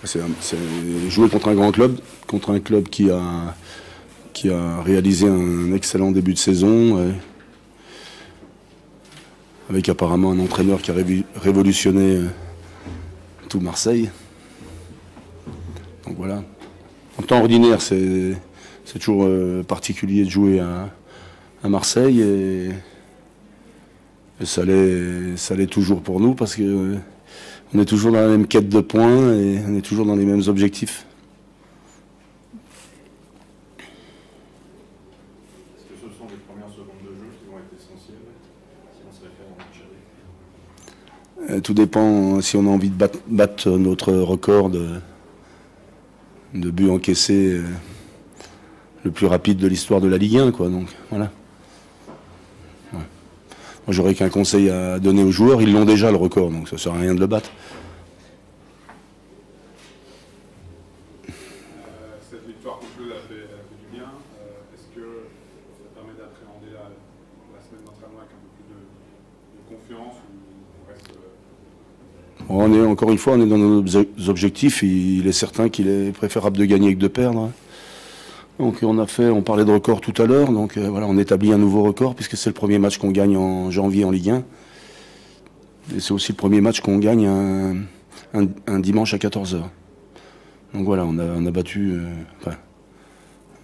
C'est jouer contre un grand club, contre un club qui a réalisé un excellent début de saison, avec apparemment un entraîneur qui a révolutionné tout Marseille. Donc voilà. En temps ordinaire, c'est toujours particulier de jouer à Marseille et ça l'est toujours pour nous parce que on est toujours dans la même quête de points et on est toujours dans les mêmes objectifs. Est-ce que ce sont les premières secondes de jeu qui vont être essentielles si on se réfère au match aller? Tout dépend si on a envie de battre notre record de buts encaissés le plus rapide de l'histoire de la Ligue 1, quoi. Donc voilà. Ouais. Moi, j'aurais qu'un conseil à donner aux joueurs. Ils l'ont déjà le record, donc ça ne sert à rien de le battre. Cette victoire contre eux a fait du bien. Est-ce que ça permet d'appréhender la semaine d'entraînement avec un peu plus de confiance ou on reste... Encore une fois, on est dans nos objectifs. Il est certain qu'il est préférable de gagner que de perdre. Donc on parlait de record tout à l'heure, donc voilà, on établit un nouveau record puisque c'est le premier match qu'on gagne en janvier en Ligue 1. Et c'est aussi le premier match qu'on gagne un dimanche à 14h. Donc voilà, on a battu...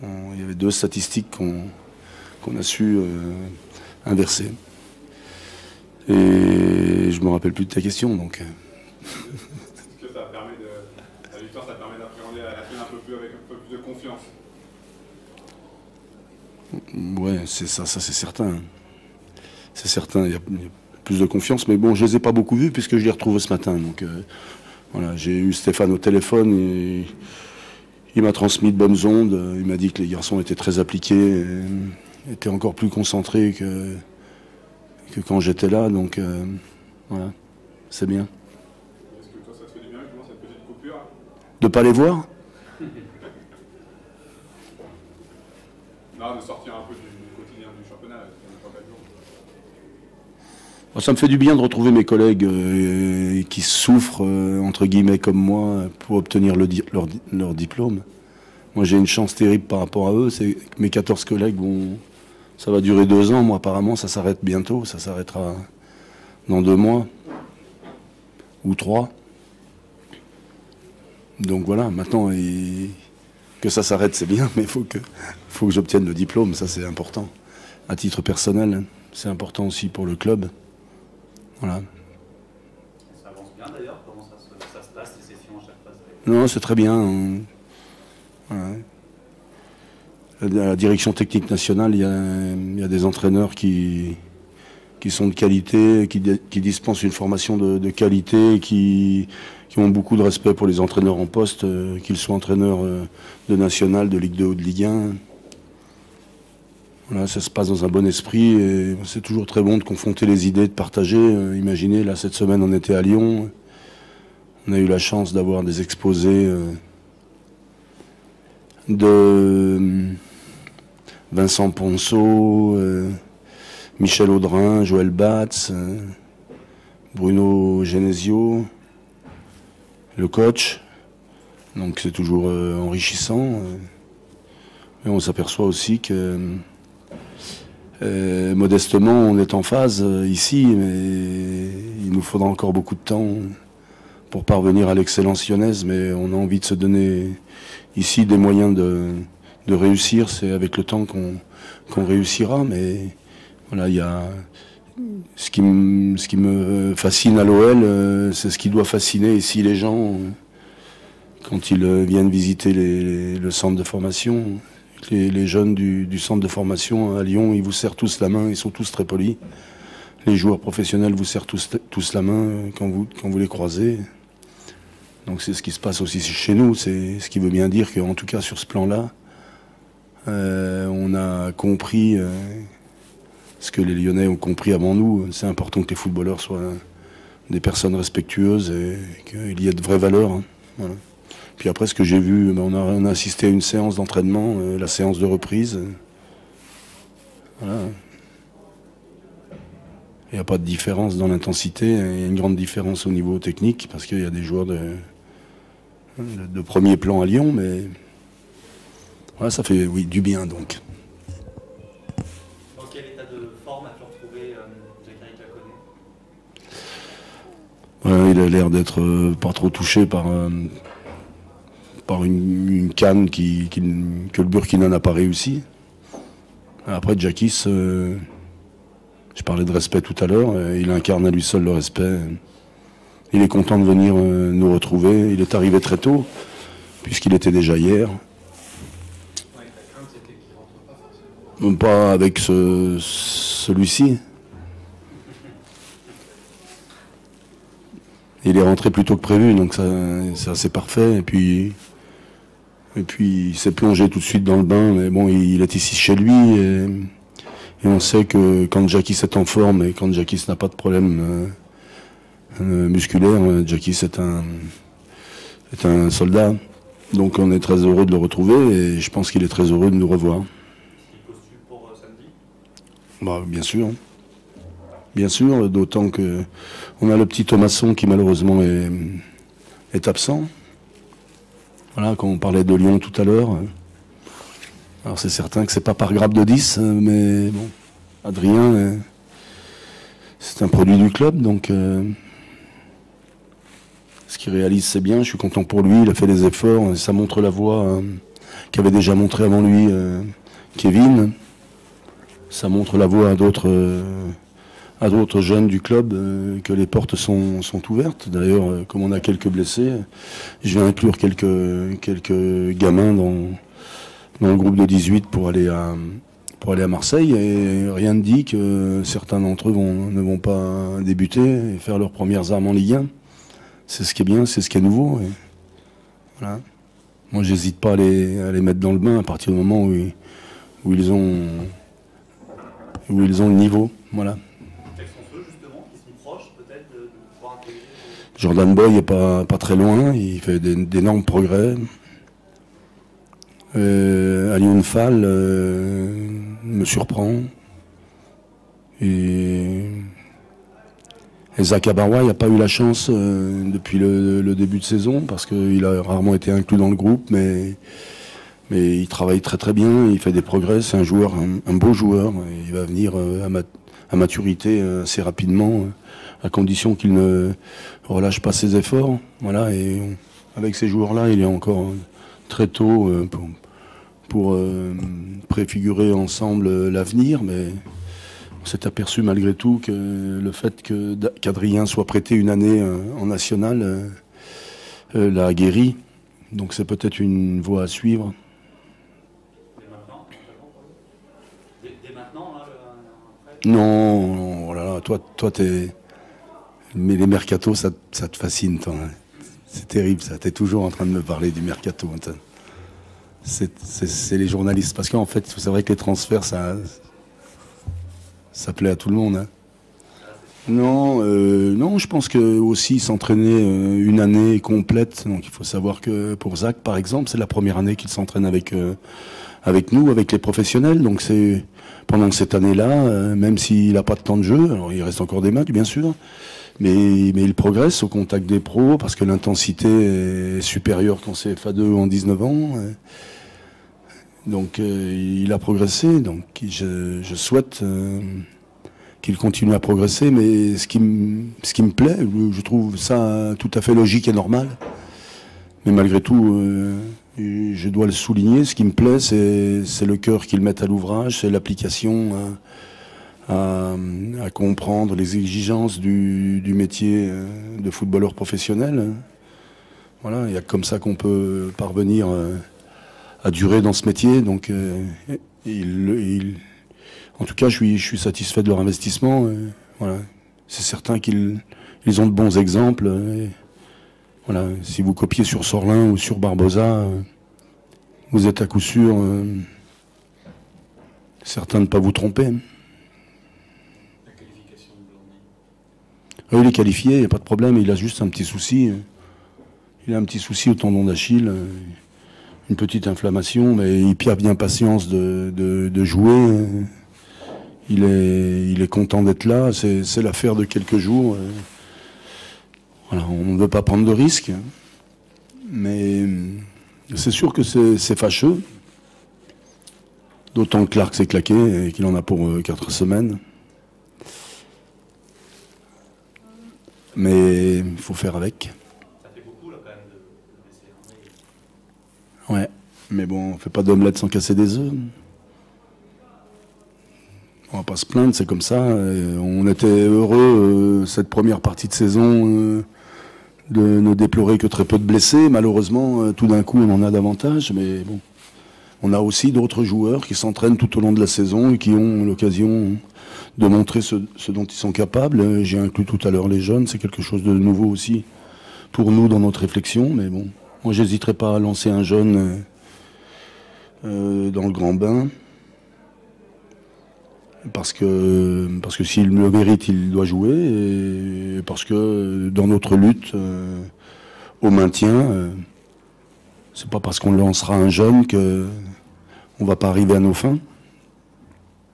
il y avait 2 statistiques qu'on a su inverser. Et je me rappelle plus de ta question, donc... Est-ce que la victoire, ça permet d'appréhender la semaine un peu plus avec un peu plus de confiance? Ouais, c'est ça c'est certain. C'est certain, il y a plus de confiance. Mais bon, je les ai pas beaucoup vus puisque je les retrouve ce matin. Donc voilà, j'ai eu Stéphane au téléphone et il m'a transmis de bonnes ondes. Il m'a dit que les garçons étaient très appliqués, étaient encore plus concentrés que quand j'étais là. Donc voilà, c'est bien. Est-ce que toi, ça te fait du bien justement cette petite coupure? De pas les voir? Non, de sortir un peu du quotidien du championnat, on n'a pas 4 jours. Ça me fait du bien de retrouver mes collègues qui souffrent, entre guillemets, comme moi, pour obtenir leur diplôme. Moi, j'ai une chance terrible par rapport à eux, c'est que mes 14 collègues ça va durer 2 ans. Moi, apparemment, ça s'arrête bientôt, ça s'arrêtera dans 2 mois ou 3. Donc voilà, maintenant, que ça s'arrête, c'est bien, mais il faut que j'obtienne le diplôme, ça c'est important. À titre personnel, c'est important aussi pour le club. Voilà. Ça avance bien d'ailleurs, comment ça se passe, les sessions à chaque phase? Non, c'est très bien. Voilà. À la direction technique nationale, il y a des entraîneurs qui sont de qualité, qui dispensent une formation de qualité, qui ont beaucoup de respect pour les entraîneurs en poste, qu'ils soient entraîneurs de national, de Ligue 2 ou de Ligue 1. Voilà, ça se passe dans un bon esprit et c'est toujours très bon de confronter les idées, de partager. Imaginez, là, cette semaine, on était à Lyon. On a eu la chance d'avoir des exposés de Vincent Ponceau, Michel Audrin, Joël Batz, Bruno Genesio, le coach. Donc c'est toujours enrichissant. Mais on s'aperçoit aussi que modestement on est en phase ici, mais il nous faudra encore beaucoup de temps pour parvenir à l'excellence lyonnaise. Mais on a envie de se donner ici des moyens de réussir. C'est avec le temps qu'on réussira. Mais voilà, il y a ce qui me fascine à l'OL, c'est ce qui doit fasciner ici les gens quand ils viennent visiter le centre de formation. Les jeunes du centre de formation à Lyon, ils vous serrent tous la main, ils sont tous très polis. Les joueurs professionnels vous serrent tous la main quand vous les croisez. Donc c'est ce qui se passe aussi chez nous, c'est ce qui veut bien dire qu'en tout cas sur ce plan-là, on a compris ce que les Lyonnais ont compris avant nous. C'est important que les footballeurs soient des personnes respectueuses et qu'il y ait de vraies valeurs. Hein. Voilà. Puis après, ce que j'ai vu, on a assisté à une séance d'entraînement, la séance de reprise. Voilà. Il n'y a pas de différence dans l'intensité, il y a une grande différence au niveau technique, parce qu'il y a des joueurs de premier plan à Lyon, mais voilà, ça fait oui, du bien donc. Dans quel état de forme as-tu retrouvé Jacques Laconnet? Il a l'air d'être pas trop touché par une canne que le Burkina n'a pas réussi. Après, Jackie, je parlais de respect tout à l'heure, il incarne à lui seul le respect. Il est content de venir nous retrouver. Il est arrivé très tôt, puisqu'il était déjà hier. Même pas avec celui-ci. Il est rentré plus tôt que prévu, donc ça c'est parfait. Et puis il s'est plongé tout de suite dans le bain. Mais bon, il est ici chez lui. Et on sait que quand Jackie est en forme et quand Jackie n'a pas de problème musculaire, Jackie est un soldat. Donc on est très heureux de le retrouver et je pense qu'il est très heureux de nous revoir. Il postule pour samedi? Bah, bien sûr, d'autant que on a le petit Thomasson qui malheureusement est absent. Voilà, quand on parlait de Lyon tout à l'heure. Alors c'est certain que c'est pas par grappe de 10, mais bon, Adrien, c'est un produit du club, donc ce qu'il réalise c'est bien, je suis content pour lui, il a fait des efforts, ça montre la voie qu'avait déjà montré avant lui Kevin, ça montre la voie à d'autres jeunes du club, que les portes sont ouvertes. D'ailleurs, comme on a quelques blessés, je vais inclure quelques gamins dans le groupe de 18 pour aller à Marseille, et rien ne dit que certains d'entre eux ne vont pas débuter et faire leurs premières armes en Ligue 1. C'est ce qui est bien, c'est ce qui est nouveau. Et voilà. Moi, j'hésite pas à les mettre dans le bain à partir du moment où ils ont le niveau. Voilà. Quels sont ceux justement qui sont proches peut-être de pouvoir intégrer? Jordan Boy n'est pas très loin, il fait d'énormes progrès. Alioune Fall me surprend. Et Zach Abarois n'a pas eu la chance depuis le début de saison, parce qu'il a rarement été inclus dans le groupe, mais il travaille très très bien, il fait des progrès, c'est un beau joueur. Il va venir à maturité assez rapidement, à condition qu'il ne relâche pas ses efforts. Voilà, et avec ces joueurs-là, il est encore très tôt pour préfigurer ensemble l'avenir, mais on s'est aperçu malgré tout que le fait qu'Adrien soit prêté une année en national l'a guéri. Donc c'est peut-être une voie à suivre. Dès maintenant, là, Non, oh là là, toi t'es... Mais les mercatos, ça te fascine, toi. Hein. C'est terrible, ça. T'es toujours en train de me parler du mercato. Hein. C'est les journalistes. Parce qu'en fait, c'est vrai que les transferts, ça plaît à tout le monde. Hein. Non, je pense que aussi s'entraîner une année complète. Donc il faut savoir que pour Zach, par exemple, c'est la première année qu'il s'entraîne avec nous, avec les professionnels. Donc c'est pendant cette année-là, même s'il n'a pas de temps de jeu, alors il reste encore des matchs, bien sûr. Mais il progresse au contact des pros parce que l'intensité est supérieure qu'en CFA2 en 19 ans. Donc il a progressé. Donc je souhaite qu'il continue à progresser. Mais ce qui me plaît, je trouve ça tout à fait logique et normal. Mais malgré tout, je dois le souligner. Ce qui me plaît, c'est le cœur qu'ils mettent à l'ouvrage, c'est l'application à comprendre les exigences du métier de footballeur professionnel. Voilà, il y a comme ça qu'on peut parvenir à durer dans ce métier. Donc, en tout cas, je suis satisfait de leur investissement. Voilà, c'est certain qu'ils ont de bons exemples. Voilà, si vous copiez sur Sorlin ou sur Barbosa, vous êtes à coup sûr certain de ne pas vous tromper. Il est qualifié, il n'y a pas de problème, il a juste un petit souci. Il a un petit souci au tendon d'Achille, une petite inflammation, mais il a bien patience de jouer. Il est content d'être là, c'est l'affaire de quelques jours. Voilà, on ne veut pas prendre de risques. Mais c'est sûr que c'est fâcheux. D'autant que Clark s'est claqué et qu'il en a pour 4 semaines. Mais il faut faire avec. Ça fait beaucoup là quand même de blessés. Ouais, mais bon, on fait pas d'omelette sans casser des œufs. On va pas se plaindre, c'est comme ça. Et on était heureux cette première partie de saison de ne déplorer que très peu de blessés. Malheureusement, tout d'un coup, on en a davantage. Mais bon, on a aussi d'autres joueurs qui s'entraînent tout au long de la saison et qui ont l'occasion de montrer ce dont ils sont capables. J'ai inclus tout à l'heure les jeunes, c'est quelque chose de nouveau aussi pour nous dans notre réflexion. Mais bon, moi, j'hésiterai pas à lancer un jeune dans le grand bain. Parce que s'il le mérite, il doit jouer, et parce que dans notre lutte au maintien, c'est pas parce qu'on lancera un jeune que on va pas arriver à nos fins.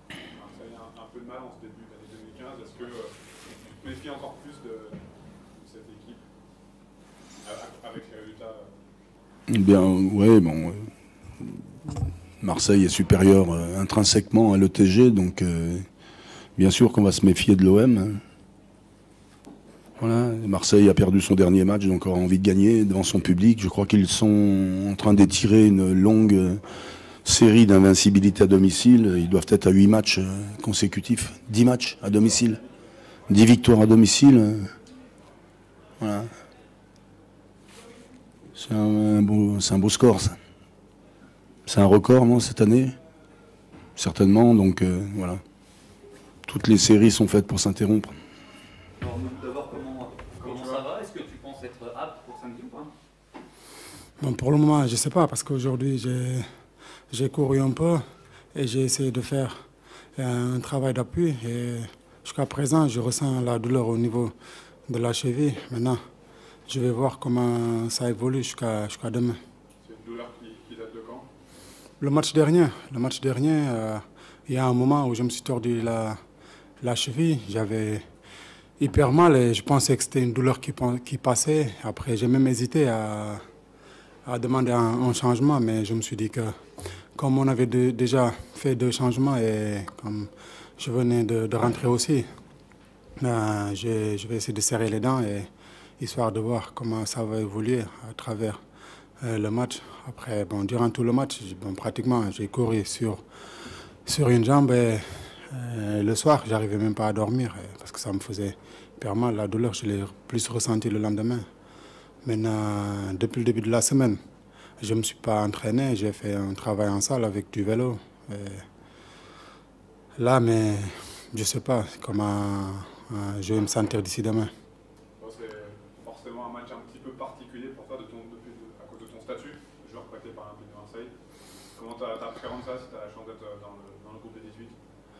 Ça a un peu de mal en ce début d'année 2015. Est-ce que tu te méfies encore plus de cette équipe avec les résultats? Eh bien, ouais, bon. Marseille est supérieur intrinsèquement à l'ETG, donc bien sûr qu'on va se méfier de l'OM. Voilà. Marseille a perdu son dernier match, donc aura envie de gagner devant son public. Je crois qu'ils sont en train d'étirer une longue série d'invincibilité à domicile. Ils doivent être à 8 matchs consécutifs, 10 matchs à domicile, 10 victoires à domicile. Voilà. C'est un beau score, ça. C'est un record, non, cette année? Certainement, donc voilà. Toutes les séries sont faites pour s'interrompre. Alors, d'abord, comment ça va? Est-ce que tu penses être apte pour samedi ou pas? Bon, pour le moment, je ne sais pas, parce qu'aujourd'hui, j'ai couru un peu et j'ai essayé de faire un travail d'appui. Et jusqu'à présent, je ressens la douleur au niveau de la cheville. Maintenant, je vais voir comment ça évolue jusqu'à demain. C'est une douleur qui date de quand? Le match dernier, il y a un moment où je me suis tordu la cheville. J'avais hyper mal et je pensais que c'était une douleur qui passait. Après, j'ai même hésité à demander un changement, mais je me suis dit que comme on avait déjà fait 2 changements et comme je venais de rentrer aussi, je vais essayer de serrer les dents, et histoire de voir comment ça va évoluer à travers le match. Après, bon, durant tout le match, pratiquement, j'ai couru sur une jambe et le soir, j'arrivais même pas à dormir parce que ça me faisait hyper mal. La douleur, je l'ai plus ressentie le lendemain. Maintenant, depuis le début de la semaine, je ne me suis pas entraîné. J'ai fait un travail en salle avec du vélo. Là, mais je ne sais pas comment je vais me sentir d'ici demain. C'est forcément un match un petit peu particulier pour toi à cause de ton statut, joueur prêté par l'Olympique de Marseille. Comment tu appréhendes ça si tu as la chance d'être dans le groupe des 18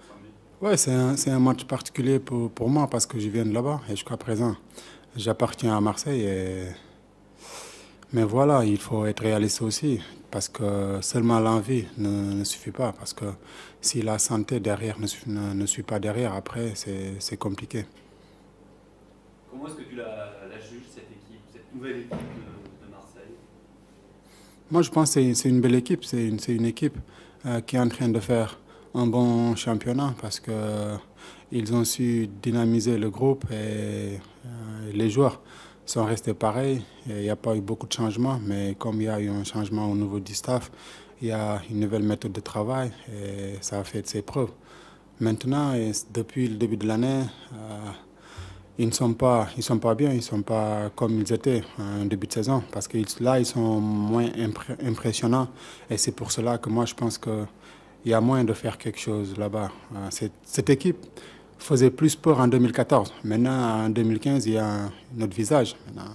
samedi? Ouais, c'est un match particulier pour moi parce que je viens de là-bas et jusqu'à présent, j'appartiens à Marseille. Mais voilà, il faut être réaliste aussi parce que seulement l'envie ne suffit pas. Parce que si la santé derrière ne suit pas derrière, après, c'est compliqué. Comment est-ce que tu la juges, cette équipe, cette nouvelle équipe de Marseille? Moi, je pense que c'est une belle équipe. C'est une équipe qui est en train de faire un bon championnat parce qu'ils ont su dynamiser le groupe et les joueurs sont restés pareils. Il n'y a pas eu beaucoup de changements, mais comme il y a eu un changement au niveau du staff, il y a une nouvelle méthode de travail et ça a fait ses preuves. Maintenant, depuis le début de l'année, ils ne sont pas bien, ils ne sont pas comme ils étaient en début de saison, parce que là, ils sont moins impressionnants. Et c'est pour cela que moi, je pense qu'il y a moyen de faire quelque chose là-bas. Cette équipe faisait plus peur en 2014. Maintenant, en 2015, il y a un autre visage. Maintenant,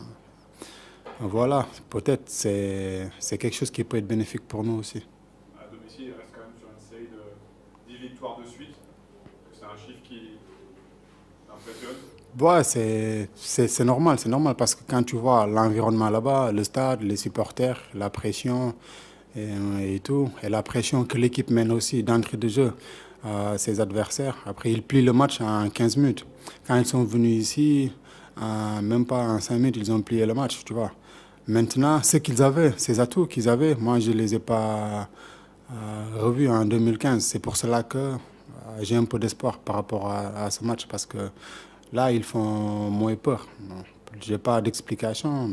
voilà, peut-être c'est quelque chose qui peut être bénéfique pour nous aussi. À domicile, il reste quand même sur une série de 10 victoires de suite. C'est un chiffre qui impressionne. Ouais, c'est normal parce que quand tu vois l'environnement là-bas, le stade, les supporters, la pression et tout, et la pression que l'équipe mène aussi d'entrée de jeu à ses adversaires. Après, ils plient le match en 15 minutes. Quand ils sont venus ici, même pas en 5 minutes, ils ont plié le match, tu vois. Maintenant, ce qu'ils avaient, ces atouts qu'ils avaient, moi, je ne les ai pas revus en 2015. C'est pour cela que j'ai un peu d'espoir par rapport à ce match, parce que là, ils font moins peur. Je n'ai pas d'explication,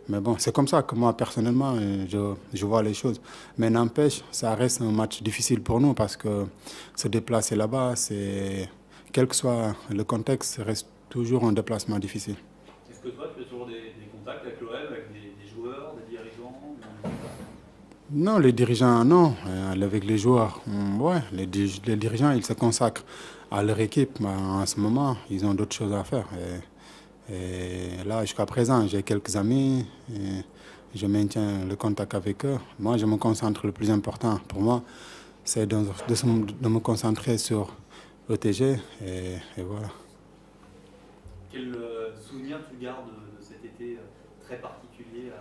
mais bon, c'est comme ça que moi, personnellement, je vois les choses. Mais n'empêche, ça reste un match difficile pour nous, parce que se déplacer là-bas, quel que soit le contexte, ça reste toujours un déplacement difficile. Est-ce que toi, tu as toujours des contacts avec l'OM, avec des joueurs, des dirigeants? Non, les dirigeants, non. Avec les joueurs, ouais, les dirigeants, ils se consacrent à leur équipe. Mais en ce moment, ils ont d'autres choses à faire. Et là, jusqu'à présent, j'ai quelques amis. Et je maintiens le contact avec eux. Moi, je me concentre. Le plus important pour moi, c'est de me concentrer sur l'ETG. Et voilà. Quel souvenir tu gardes de cet été très particulier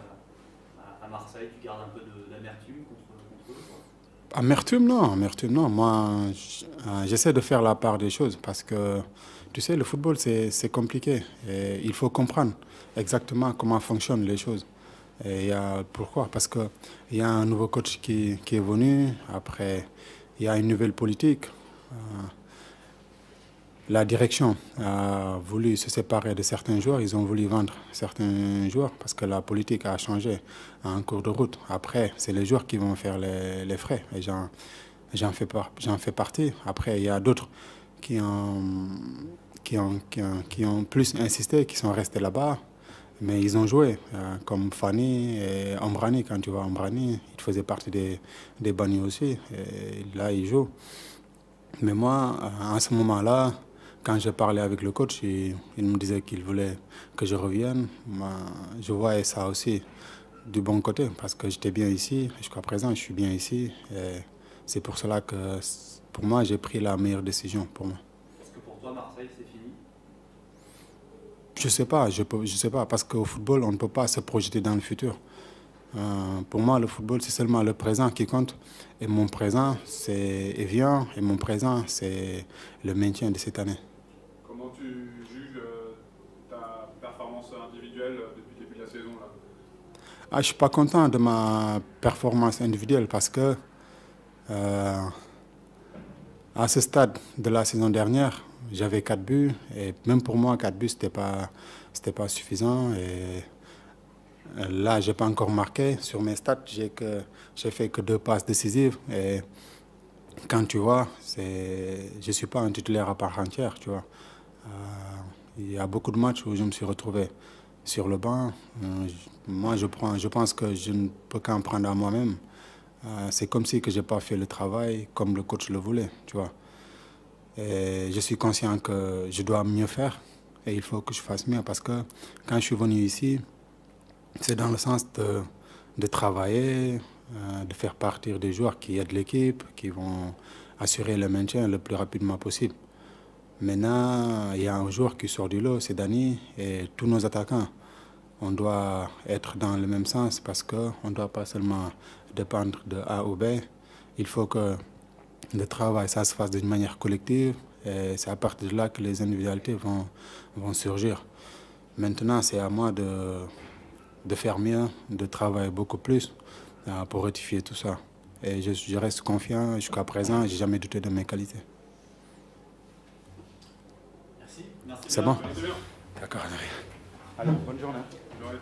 à Marseille? Tu gardes un peu d'amertume contre eux? Amertume, non. Moi, j'essaie de faire la part des choses, parce que, tu sais, le football, c'est compliqué. Et il faut comprendre exactement comment fonctionnent les choses. Et pourquoi? Parce qu'il y a un nouveau coach qui est venu. Après, il y a une nouvelle politique. La direction a voulu se séparer de certains joueurs. Ils ont voulu vendre certains joueurs parce que la politique a changé en cours de route. Après, c'est les joueurs qui vont faire les frais. Et j'en fais partie. Après, il y a d'autres qui ont plus insisté, qui sont restés là-bas. Mais ils ont joué, comme Fanny et Ambrani. Quand tu vois Ambrani, il faisait partie des bannis aussi. Et là, il joue. Mais moi, à ce moment-là, quand je parlais avec le coach, il me disait qu'il voulait que je revienne. Moi, je voyais ça aussi du bon côté, parce que j'étais bien ici. Jusqu'à présent, je suis bien ici. Et c'est pour cela que, pour moi, j'ai pris la meilleure décision pour moi. Est-ce que pour toi, Marseille, c'est fini? Je sais pas, parce qu'au football, on ne peut pas se projeter dans le futur. Pour moi, le football, c'est seulement le présent qui compte. Et mon présent, c'est Evian. Et mon présent, c'est le maintien de cette année. Comment tu juges ta performance individuelle depuis le début de la saison là? Je ne suis pas content de ma performance individuelle, parce que à ce stade de la saison dernière, j'avais 4 buts. Et même pour moi, 4 buts, ce n'était pas suffisant. Et là, je n'ai pas encore marqué. Sur mes stats, j'ai fait que 2 passes décisives. Et quand tu vois, je ne suis pas un titulaire à part entière, tu vois. Il y a beaucoup de matchs où je me suis retrouvé sur le banc. Moi, je pense que je ne peux qu'en prendre à moi-même. C'est comme si je n'ai pas fait le travail comme le coach le voulait, tu vois. Et je suis conscient que je dois mieux faire et il faut que je fasse mieux, parce que quand je suis venu ici, c'est dans le sens de travailler, de faire partir des joueurs qui aident l'équipe, qui vont assurer le maintien le plus rapidement possible. Maintenant, il y a un joueur qui sort du lot, c'est Dani, et tous nos attaquants. On doit être dans le même sens, parce qu'on ne doit pas seulement dépendre de A ou B. Il faut que le travail, ça se fasse d'une manière collective, et c'est à partir de là que les individualités vont surgir. Maintenant, c'est à moi de faire mieux, de travailler beaucoup plus pour rectifier tout ça. Et je reste confiant. Jusqu'à présent, je n'ai jamais douté de mes qualités. Merci. C'est bon? C'est bien. D'accord, Henri. Allez, bonne journée. Bonne journée.